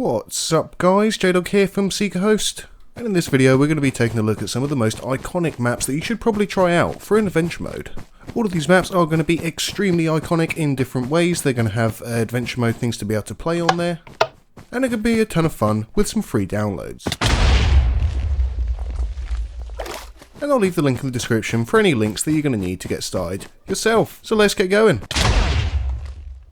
What's up guys, JDog here from SeekaHost, and in this video we're going to be taking a look at some of the most iconic maps that you should probably try out for an adventure mode. All of these maps are going to be extremely iconic in different ways. They're going to have adventure mode things to be able to play on there, and it could be a ton of fun with some free downloads. And I'll leave the link in the description for any links that you're going to need to get started yourself. So let's get going.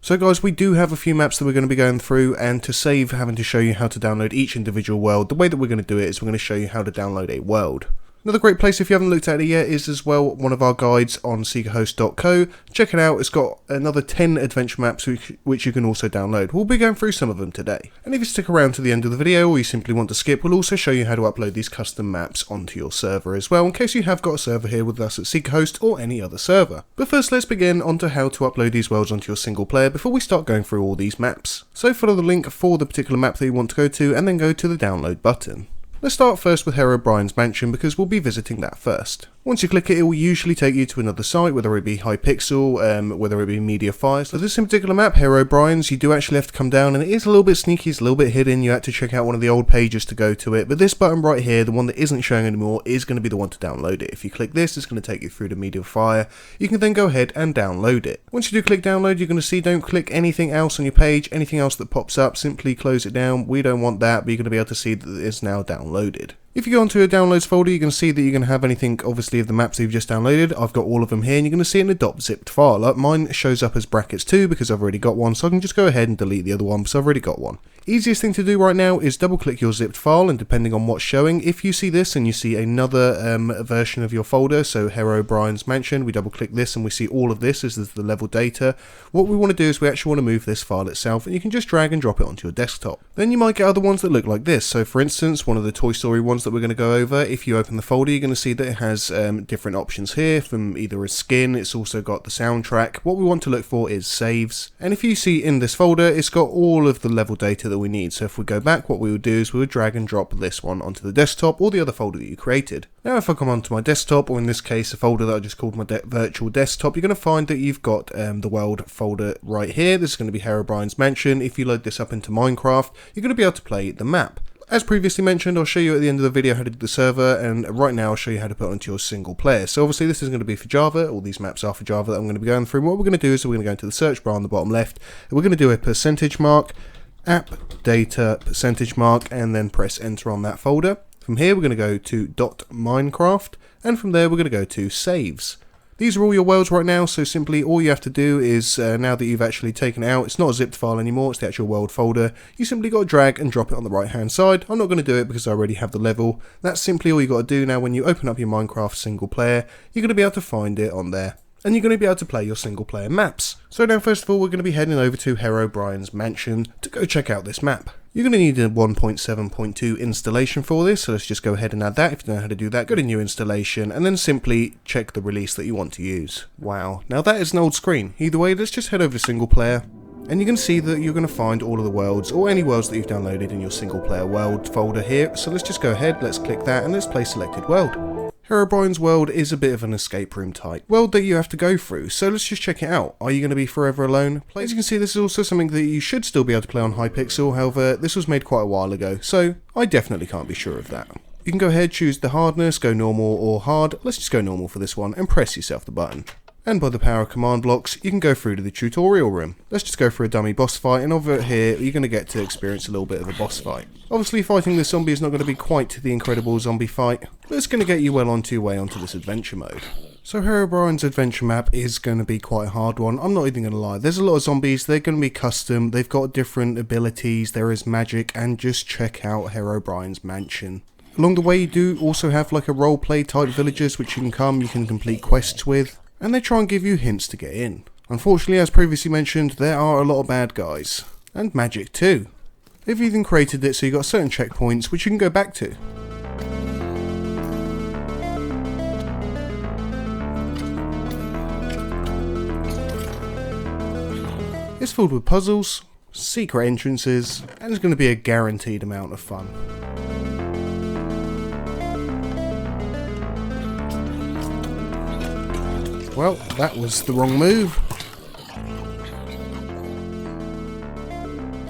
So guys, we do have a few maps that we're going to be going through, and to save having to show you how to download each individual world, the way that we're going to do it is we're going to show you how to download a world. Another great place, if you haven't looked at it yet, is as well one of our guides on SeekaHost.co. Check it out, it's got another 10 adventure maps which you can also download. We'll be going through some of them today. And if you stick around to the end of the video, or you simply want to skip, we'll also show you how to upload these custom maps onto your server as well, in case you have got a server here with us at SeekaHost or any other server. But first, let's begin onto how to upload these worlds onto your single player before we start going through all these maps. So follow the link for the particular map that you want to go to, and then go to the download button. Let's start first with Herobrines Mansion because we'll be visiting that first. Once you click it, it will usually take you to another site, whether it be Hypixel, whether it be Mediafire. So this in particular map, Herobrines, you do actually have to come down, and it is a little bit sneaky, it's a little bit hidden. You have to check out one of the old pages to go to it, but this button right here, the one that isn't showing anymore, is going to be the one to download it. If you click this, it's going to take you through to Mediafire. You can then go ahead and download it. Once you do click download, you're going to see don't click anything else on your page, anything else that pops up, simply close it down. We don't want that, but you're going to be able to see that it's now downloaded. If you go onto a downloads folder, you can see that you're going to have anything, obviously, of the maps that you've just downloaded. I've got all of them here, and you're going to see it in a .zipped file. Mine shows up as brackets too, because I've already got one, so I can just go ahead and delete the other one, because I've already got one. Easiest thing to do right now is double click your zipped file, and depending on what's showing, if you see this and you see another version of your folder, so Herobrines Mansion, we double click this and we see all of this as the level data. What we want to do is we actually want to move this file itself, and you can just drag and drop it onto your desktop. Then you might get other ones that look like this. So for instance, one of the Toy Story ones that we're going to go over, if you open the folder, you're going to see that it has different options here, from either a skin, it's also got the soundtrack. What we want to look for is saves, and if you see in this folder, it's got all of the level data that we need. So if we go back, what we would do is we would drag and drop this one onto the desktop or the other folder that you created. Now if I come onto my desktop, or in this case a folder that I just called my virtual desktop, you're going to find that you've got the world folder right here. This is going to be Herobrines Mansion. If you load this up into Minecraft, you're going to be able to play the map. As previously mentioned, I'll show you at the end of the video how to do the server, and right now I'll show you how to put it onto your single player. So obviously this is going to be for Java, all these maps are for Java that I'm going to be going through. What we're going to do is we're going to go into the search bar on the bottom left, and we're going to do a percentage mark, app data percentage mark, and then press enter on that folder. From here we're going to go to .minecraft, and from there we're going to go to saves. These are all your worlds right now, so simply all you have to do is, now that you've actually taken it out, it's not a zipped file anymore, it's the actual world folder, you simply got to drag and drop it on the right hand side. I'm not going to do it because I already have the level. That's simply all you got to do. Now when you open up your Minecraft single player, you're going to be able to find it on there, and you're going to be able to play your single player maps. So now first of all, we're going to be heading over to Herobrines Mansion to go check out this map. You're going to need a 1.7.2 installation for this, so let's just go ahead and add that. If you don't know how to do that, go to new installation, and then simply check the release that you want to use. Wow, now that is an old screen. Either way, let's just head over to single player, and you can see that you're going to find all of the worlds, or any worlds that you've downloaded in your single player world folder here. So let's just go ahead, let's click that, and let's play selected world. Herobrines world is a bit of an escape room type world that you have to go through, so let's just check it out. Are you going to be forever alone? As you can see, this is also something that you should still be able to play on Hypixel, however this was made quite a while ago, so I definitely can't be sure of that. You can go ahead, choose the hardness, go normal or hard. Let's just go normal for this one, and press yourself the button. And by the power of command blocks, you can go through to the tutorial room. Let's just go for a dummy boss fight, and over here you're going to get to experience a little bit of a boss fight. Obviously fighting this zombie is not going to be quite the incredible zombie fight, but it's going to get you well onto your way onto this adventure mode. So Herobrines adventure map is going to be quite a hard one, I'm not even going to lie. There's a lot of zombies, they're going to be custom, they've got different abilities, there is magic, and just check out Herobrines Mansion. Along the way you do also have like a roleplay type villagers which you can complete quests with, and they try and give you hints to get in. Unfortunately, as previously mentioned, there are a lot of bad guys. And magic too. They've even created it so you've got certain checkpoints which you can go back to. It's filled with puzzles, secret entrances, and it's going to be a guaranteed amount of fun. Well, that was the wrong move.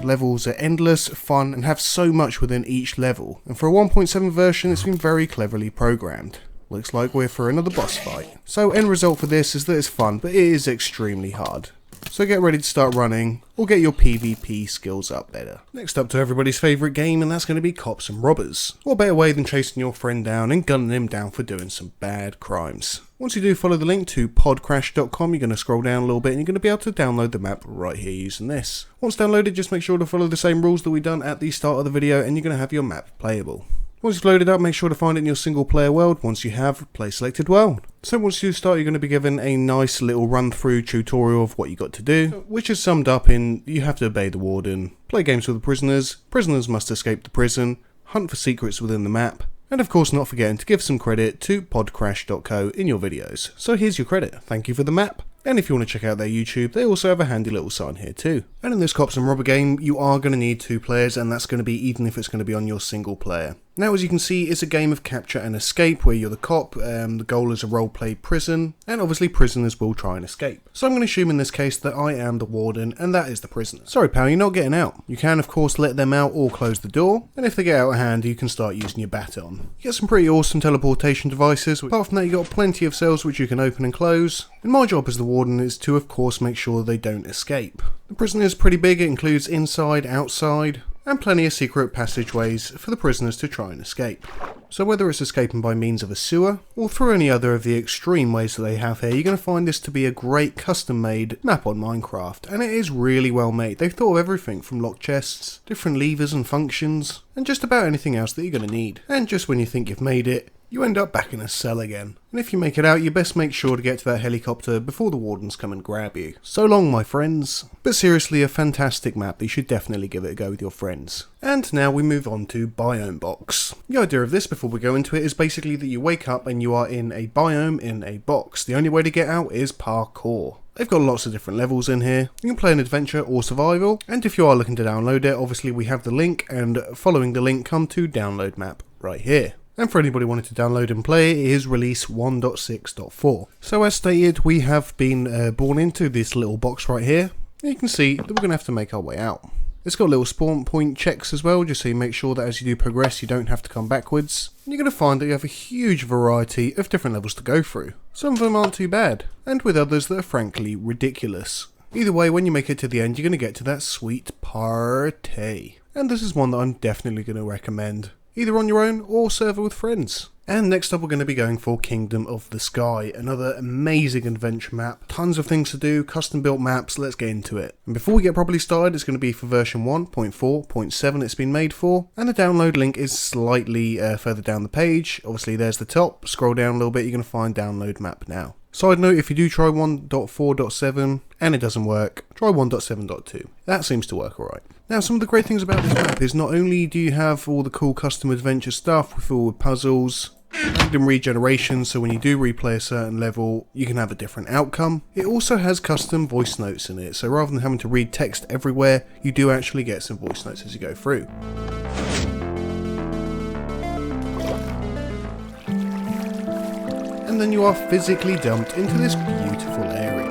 The levels are endless, fun, and have so much within each level, and for a 1.7 version it's been very cleverly programmed. Looks like we're for another boss fight. So end result for this is that it's fun, but it is extremely hard. So get ready to start running, or get your PvP skills up better. Next up to everybody's favourite game, and that's going to be Cops and Robbers. What better way than chasing your friend down and gunning him down for doing some bad crimes. Once you do follow the link to podcrash.com, you're going to scroll down a little bit and you're going to be able to download the map right here using this. Once downloaded, just make sure to follow the same rules that we done at the start of the video and you're going to have your map playable. Once you've loaded up, make sure to find it in your single player world. Once you have, play selected world. So once you start, you're going to be given a nice little run through tutorial of what you got to do, which is summed up in you have to obey the warden, play games with the prisoners, prisoners must escape the prison, hunt for secrets within the map, and of course not forgetting to give some credit to podcrash.co in your videos. So here's your credit, thank you for the map. And if you want to check out their YouTube, they also have a handy little sign here too. And in this Cops and Robber game, you are going to need 2 players, and that's going to be even if it's going to be on your single player. Now as you can see, it's a game of capture and escape where you're the cop, the goal is a roleplay prison, and obviously prisoners will try and escape. So I'm going to assume in this case that I am the warden and that is the prisoner. Sorry pal, you're not getting out. You can of course let them out or close the door, and if they get out of hand you can start using your baton. You get some pretty awesome teleportation devices. Apart from that you got plenty of cells which you can open and close, and my job as the warden is to of course make sure they don't escape. The prison is pretty big, it includes inside, outside, and plenty of secret passageways for the prisoners to try and escape. So whether it's escaping by means of a sewer, or through any other of the extreme ways that they have here, you're going to find this to be a great custom made map on Minecraft, and it is really well made. They've thought of everything from lock chests, different levers and functions, and just about anything else that you're going to need. And just when you think you've made it, you end up back in a cell again. And if you make it out, you best make sure to get to that helicopter before the wardens come and grab you. So long, my friends. But seriously, a fantastic map that you should definitely give it a go with your friends. And now we move on to Biome Box. The idea of this, before we go into it, is basically that you wake up and you are in a biome in a box. The only way to get out is parkour. They've got lots of different levels in here. You can play an adventure or survival, and if you are looking to download it, obviously we have the link, and following the link come to download map right here. And for anybody wanting to download and play, it is release 1.6.4. So as stated, we have been born into this little box right here. You can see that we're going to have to make our way out. It's got little spawn point checks as well, just so you make sure that as you do progress you don't have to come backwards. And you're going to find that you have a huge variety of different levels to go through. Some of them aren't too bad, and with others that are frankly ridiculous. Either way, when you make it to the end, you're going to get to that sweet party. And this is one that I'm definitely going to recommend, either on your own or server with friends. And next up we're going to be going for Kingdom of the Sky, another amazing adventure map, tons of things to do, custom built maps, let's get into it. And before we get properly started, it's going to be for version 1.4.7 it's been made for, and the download link is slightly further down the page. Obviously there's the top, scroll down a little bit, you're going to find download map now. Side note, if you do try 1.4.7 and it doesn't work, try 1.7.2. That seems to work alright. Now some of the great things about this map is not only do you have all the cool custom adventure stuff with all the puzzles, random regeneration, so when you do replay a certain level you can have a different outcome. It also has custom voice notes in it, so rather than having to read text everywhere, you do actually get some voice notes as you go through. And then you are physically dumped into this beautiful area.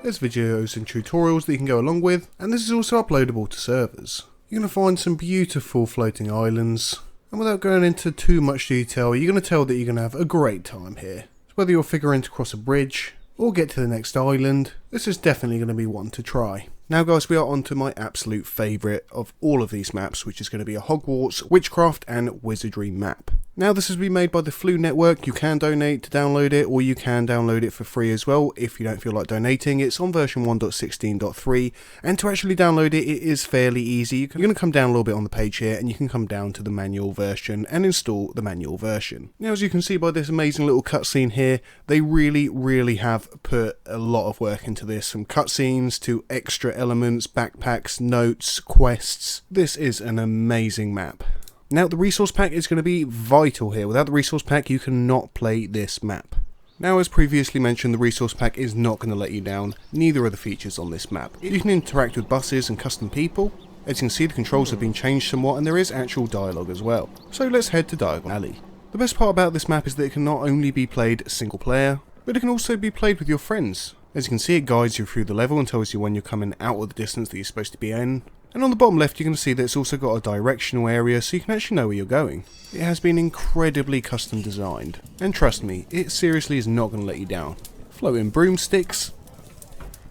There's videos and tutorials that you can go along with, and this is also uploadable to servers. You're going to find some beautiful floating islands, and without going into too much detail, you're going to tell that you're going to have a great time here. So whether you're figuring to cross a bridge, or get to the next island, this is definitely going to be one to try. Now guys, we are on to my absolute favourite of all of these maps, which is going to be a Hogwarts Witchcraft and Wizardry Map. Now this has been made by the Flu Network. You can donate to download it, or you can download it for free as well if you don't feel like donating. It's on version 1.16.3, and to actually download it, it is fairly easy. You're going to come down a little bit on the page here, and you can come down to the manual version and install the manual version. Now as you can see by this amazing little cutscene here, they really have put a lot of work into this, from cutscenes to extra elements, backpacks, notes, quests. This is an amazing map. Now the resource pack is going to be vital here. Without the resource pack you cannot play this map. Now as previously mentioned, the resource pack is not going to let you down, neither are the features on this map. You can interact with buses and custom people. As you can see, the controls have been changed somewhat and there is actual dialogue as well. So let's head to Diagon Alley. The best part about this map is that it can not only be played single player, but it can also be played with your friends. As you can see, it guides you through the level and tells you when you're coming out of the distance that you're supposed to be in. And on the bottom left, you're going to see that it's also got a directional area, so you can actually know where you're going. It has been incredibly custom designed, and trust me, it seriously is not going to let you down. Floating broomsticks,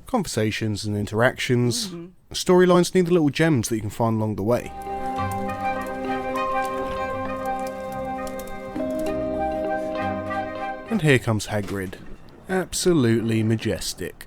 conversations and interactions, storylines need the little gems that you can find along the way. And here comes Hagrid. Absolutely majestic.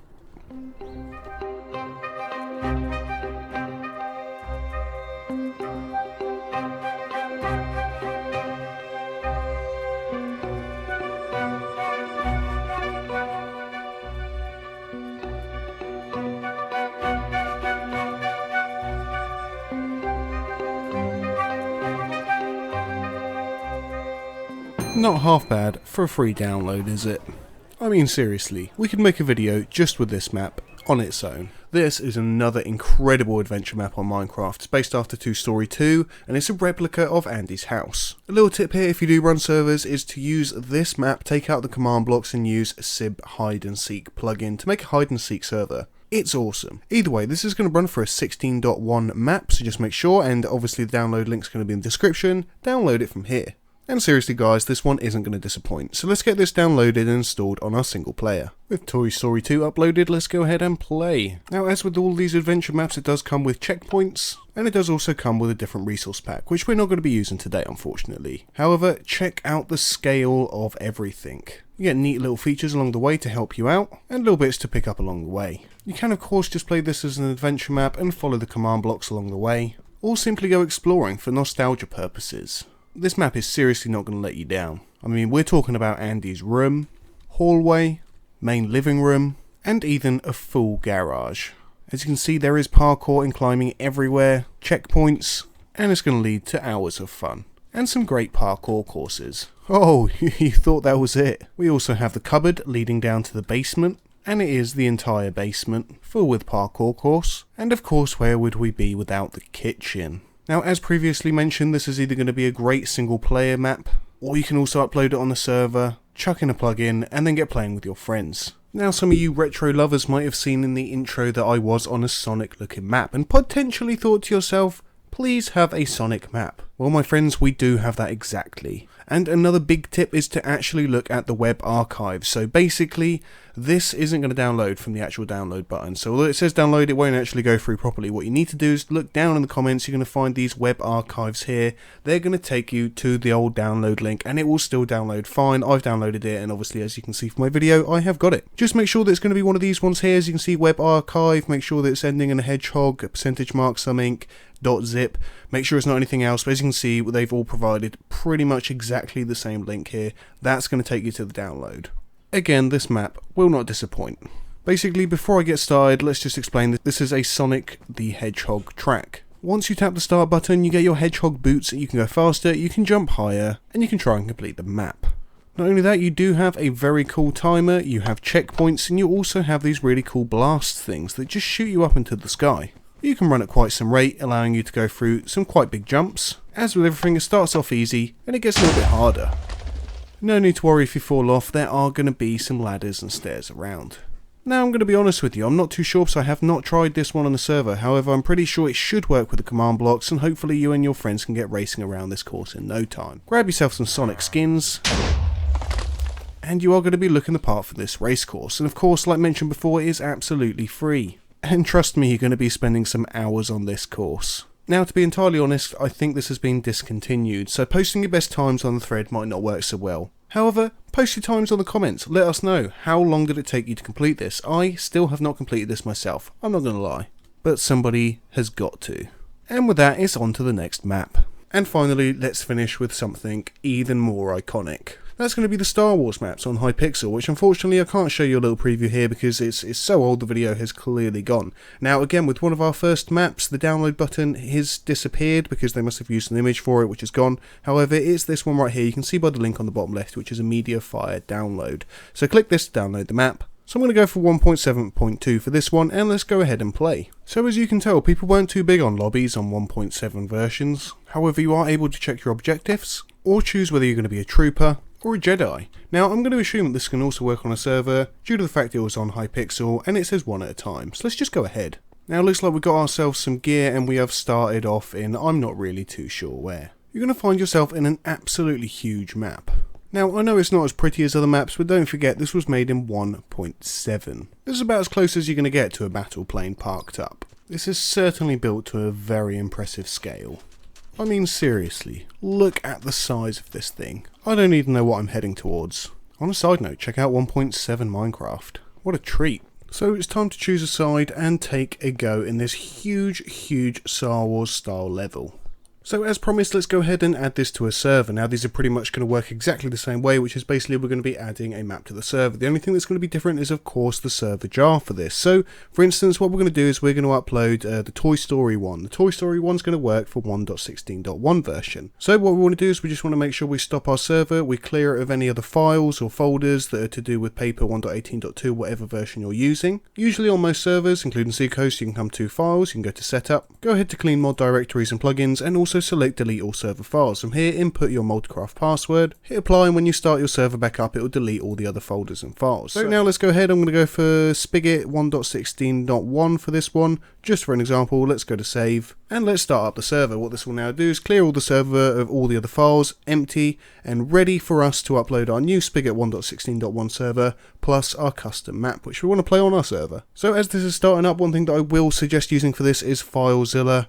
Not half bad for a free download, is it? I mean seriously, we could make a video just with this map on its own. This is another incredible adventure map on Minecraft. It's based after 2 Story 2 and it's a replica of Andy's house. A little tip here if you do run servers is to use this map, take out the command blocks and use Sib Hide and Seek plugin to make a hide and seek server. It's awesome. Either way, this is going to run for a 16.1 map, so just make sure, and obviously the download link's going to be in the description, download it from here. And seriously guys, this one isn't going to disappoint, so let's get this downloaded and installed on our single player. With Toy Story 2 uploaded, let's go ahead and play. Now as with all these adventure maps, it does come with checkpoints, and it does also come with a different resource pack, which we're not going to be using today unfortunately. However, check out the scale of everything. You get neat little features along the way to help you out, and little bits to pick up along the way. You can of course just play this as an adventure map and follow the command blocks along the way, or simply go exploring for nostalgia purposes. This map is seriously not going to let you down. I mean, we're talking about Andy's room, hallway, main living room, and even a full garage. As you can see, there is parkour and climbing everywhere, checkpoints, and it's going to lead to hours of fun. And some great parkour courses. Oh, you thought that was it. We also have the cupboard leading down to the basement, and it is the entire basement, full with parkour course. And of course, where would we be without the kitchen? Now, as previously mentioned, this is either going to be a great single player map, or you can also upload it on the server, chuck in a plugin, and then get playing with your friends. Now, some of you retro lovers might have seen in the intro that I was on a Sonic looking map, and potentially thought to yourself, please have a Sonic map. Well, my friends, we do have that exactly. And another big tip is to actually look at the web archive. So basically, this isn't going to download from the actual download button. So although it says download, it won't actually go through properly. What you need to do is look down in the comments. You're going to find these web archives here. They're going to take you to the old download link, and it will still download fine. I've downloaded it, and obviously, as you can see from my video, I have got it. Just make sure that it's going to be one of these ones here. As you can see, web archive. Make sure that it's ending in a hedgehog, a percentage mark, something. .zip. Make sure it's not anything else, but as you can see, they've all provided pretty much exactly the same link here. That's going to take you to the download. Again, this map will not disappoint. Basically, before I get started, let's just explain that this is a Sonic the Hedgehog track. Once you tap the start button, you get your hedgehog boots, you can go faster, you can jump higher, and you can try and complete the map. Not only that, you do have a very cool timer, you have checkpoints, and you also have these really cool blast things that just shoot you up into the sky. You can run at quite some rate, allowing you to go through some quite big jumps. As with everything, it starts off easy, and it gets a little bit harder. No need to worry if you fall off, there are going to be some ladders and stairs around. Now I'm going to be honest with you, I'm not too sure because I have not tried this one on the server, however I'm pretty sure it should work with the command blocks, and hopefully you and your friends can get racing around this course in no time. Grab yourself some Sonic skins, and you are going to be looking the part for this race course, and of course, like mentioned before, it is absolutely free. And trust me, you're going to be spending some hours on this course. Now, to be entirely honest, I think this has been discontinued, so posting your best times on the thread might not work so well. However, post your times on the comments, let us know, how long did it take you to complete this? I still have not completed this myself, I'm not going to lie. But somebody has got to. And with that, it's on to the next map. And finally, let's finish with something even more iconic. That's going to be the Star Wars maps on Hypixel, which unfortunately I can't show you a little preview here because it's so old the video has clearly gone. Now again, with one of our first maps, the download button has disappeared because they must have used an image for it, which is gone. However, it's this one right here, you can see by the link on the bottom left, which is a MediaFire download. So click this to download the map. So I'm going to go for 1.7.2 for this one, and let's go ahead and play. So as you can tell, people weren't too big on lobbies on 1.7 versions. However, you are able to check your objectives, or choose whether you're going to be a trooper, or a Jedi. Now I'm going to assume that this can also work on a server, due to the fact it was on Hypixel, and it says one at a time, so let's just go ahead. Now it looks like we've got ourselves some gear and we have started off in, I'm not really too sure where. You're going to find yourself in an absolutely huge map. Now, I know it's not as pretty as other maps, but don't forget this was made in 1.7. This is about as close as you're going to get to a battle plane parked up. This is certainly built to a very impressive scale. I mean seriously, look at the size of this thing. I don't even know what I'm heading towards. On a side note, check out 1.7 Minecraft. What a treat. So it's time to choose a side and take a go in this huge Star Wars style level. So as promised, let's go ahead and add this to a server. Now these are pretty much going to work exactly the same way, which is basically we're going to be adding a map to the server. The only thing that's going to be different is of course the server jar for this. So for instance, what we're going to do is we're going to upload the Toy Story 1. The Toy Story 1 is going to work for 1.16.1 version. So what we want to do is we just want to make sure we stop our server, we clear it of any other files or folders that are to do with paper 1.18.2, whatever version you're using. Usually on most servers, including SeekaHost, you can come to Files, you can go to Setup, go ahead to Clean Mod Directories and Plugins, and also select delete all server files. From here, input your Multicraft password, hit apply, and when you start your server back up, it will delete all the other folders and files. So now let's go ahead. I'm going to go for Spigot 1.16.1 for this one. Just for an example, let's go to save and let's start up the server. What this will now do is clear all the server of all the other files, empty, and ready for us to upload our new Spigot 1.16.1 server plus our custom map, which we want to play on our server. So as this is starting up, one thing that I will suggest using for this is FileZilla.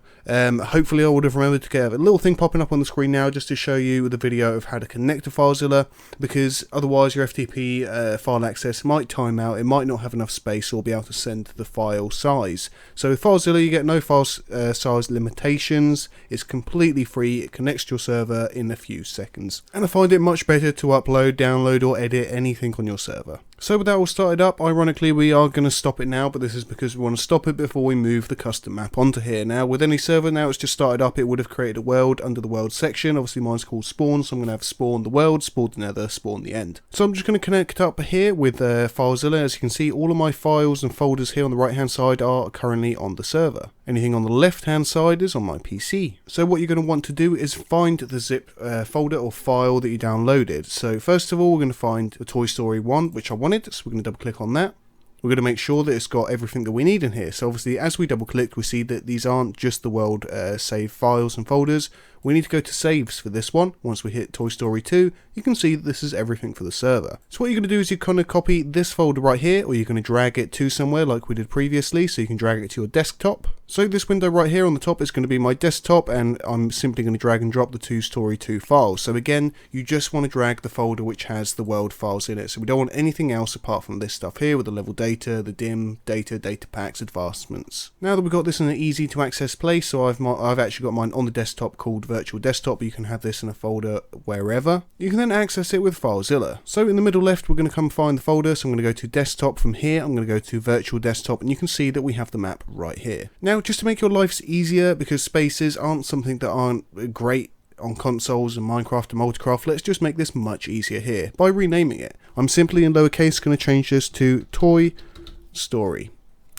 Hopefully I would have remembered to get a little thing popping up on the screen now just to show you the video of how to connect to FileZilla, because otherwise your FTP file access might time out, it might not have enough space or be able to send the file size. So with FileZilla you get no file size limitations, it's completely free, it connects to your server in a few seconds, and I find it much better to upload, download or edit anything on your server. So with that all started up, ironically we are going to stop it now, but this is because we want to stop it before we move the custom map onto here. Now with any server, now it's just started up, it would have created a world under the world section. Obviously mine's called spawn, so I'm going to have spawn the world, spawn the nether, spawn the end. So I'm just going to connect up here with FileZilla. As you can see, all of my files and folders here on the right hand side are currently on the server. Anything on the left hand side is on my PC. So what you're going to want to do is find the zip folder or file that you downloaded. So first of all, we're going to find the Toy Story 1, which I wanted, so we're going to double click on that. We're going to make sure that it's got everything that we need in here. So obviously as we double click, we see that these aren't just the world save files and folders. We need to go to saves for this one. Once we hit Toy Story 2, you can see that this is everything for the server. So what you're going to do is you're going to copy this folder right here, or you're going to drag it to somewhere like we did previously, so you can drag it to your desktop. So this window right here on the top is going to be my desktop, and I'm simply going to drag and drop the Toy Story 2 files. So again, you just want to drag the folder which has the world files in it. So we don't want anything else apart from this stuff here with the level data, the dim, data packs, advancements. Now that we've got this in an easy to access place, so I've actually got mine on the desktop called Virtual Desktop, but you can have this in a folder wherever. You can then access it with FileZilla. So in the middle left, we're going to come find the folder. So I'm going to go to desktop. From here, I'm going to go to Virtual Desktop, and you can see that we have the map right here. Now, just to make your lives easier, because spaces aren't something that aren't great on consoles and Minecraft and Multicraft, let's just make this much easier here by renaming it. I'm simply in lowercase going to change this to Toy Story.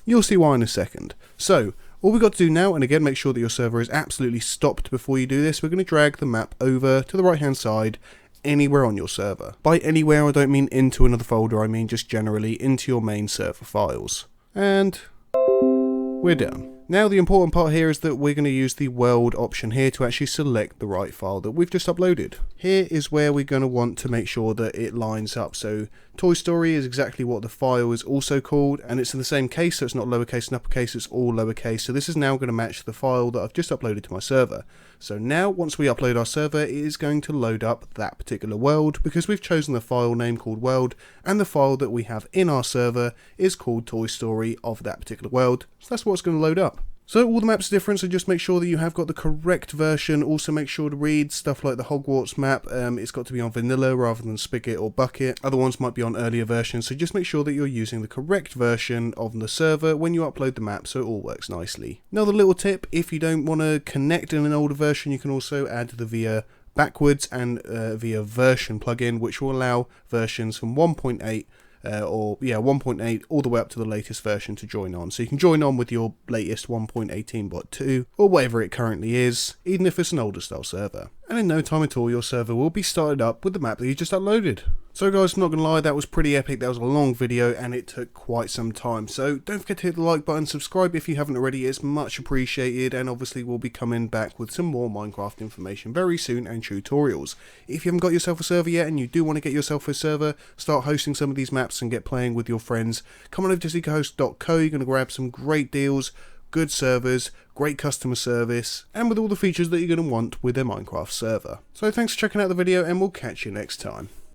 You'll see why in a second. So all we've got to do now, and again make sure that your server is absolutely stopped before you do this, we're going to drag the map over to the right hand side anywhere on your server. By anywhere I don't mean into another folder, I mean just generally into your main server files. And we're done. Now the important part here is that we're going to use the world option here to actually select the right file that we've just uploaded. Here is where we're going to want to make sure that it lines up. So Toy Story is exactly what the file is also called, and it's in the same case, so it's not lowercase and uppercase, it's all lowercase. So this is now going to match the file that I've just uploaded to my server. So now once we upload our server, it is going to load up that particular world because we've chosen the file name called world, and the file that we have in our server is called Toy Story of that particular world. So that's what's going to load up. So all the maps are different, so just make sure that you have got the correct version. Also make sure to read stuff like the Hogwarts map. It's got to be on vanilla rather than Spigot or Bucket. Other ones might be on earlier versions, so just make sure that you're using the correct version of the server when you upload the map so it all works nicely. Another little tip, if you don't want to connect in an older version, you can also add the VIA backwards and VIA version plugin, which will allow versions from 1.8 1.8 all the way up to the latest version to join on. So you can join on with your latest 1.18.2 or whatever it currently is, even if it's an older style server. And in no time at all, your server will be started up with the map that you just uploaded. So guys, not gonna lie, that was pretty epic. That was a long video and it took quite some time. So don't forget to hit the like button, subscribe if you haven't already, it's much appreciated, and obviously we'll be coming back with some more Minecraft information very soon and tutorials. If you haven't got yourself a server yet and you do want to get yourself a server, start hosting some of these maps and get playing with your friends, come on over to SeekaHost.co, you're gonna grab some great deals, good servers, great customer service, and with all the features that you're going to want with a Minecraft server. So thanks for checking out the video and we'll catch you next time.